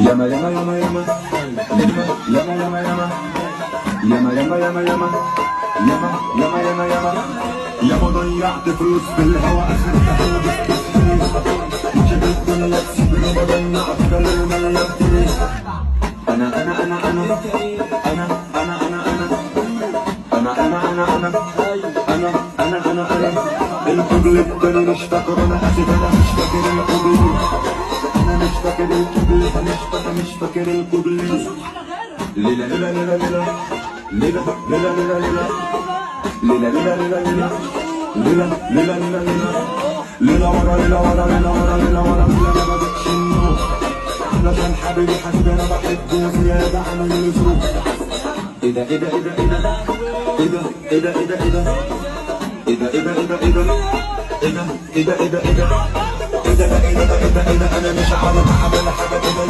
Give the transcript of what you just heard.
ياما ياما ياما ياما ياما ياما ياما ياما ياما ياما ياما ياما ياما ياما ياما ضيعت فلوس في الهوا اخرتها جبت الدنيا تسيبني بضيع افكار مليتني انا انا انا انا انا انا انا انا انا انا انا انا انا انا انا القبل التاني مش فاكر انا اسف انا مش فاكر القبل انا مش فاكر القبل مش فاكر القبل ليلة ليلة ليلة ليلة ليلة ليلة ليلة ليلة ليلة ليلة ليلة ليلة ليلة ليلة ليلة ليلة ورا ليلة ورا ليلة ورا ليلة ورا ليلة ما بدتش النور علشان حبيبي حسبي انا بحبه زيادة عن اللزوم ايه ده ايه ده ايه ده ايه ده ايه ده ايه ده ايه ده ايه ده ايه ده ايه ده ايه ده ايه ده ايه ده ايه ده ايه ده ايه ده ايه ده ايه ده ايه ده انا مش عارف اعمل حاجة كده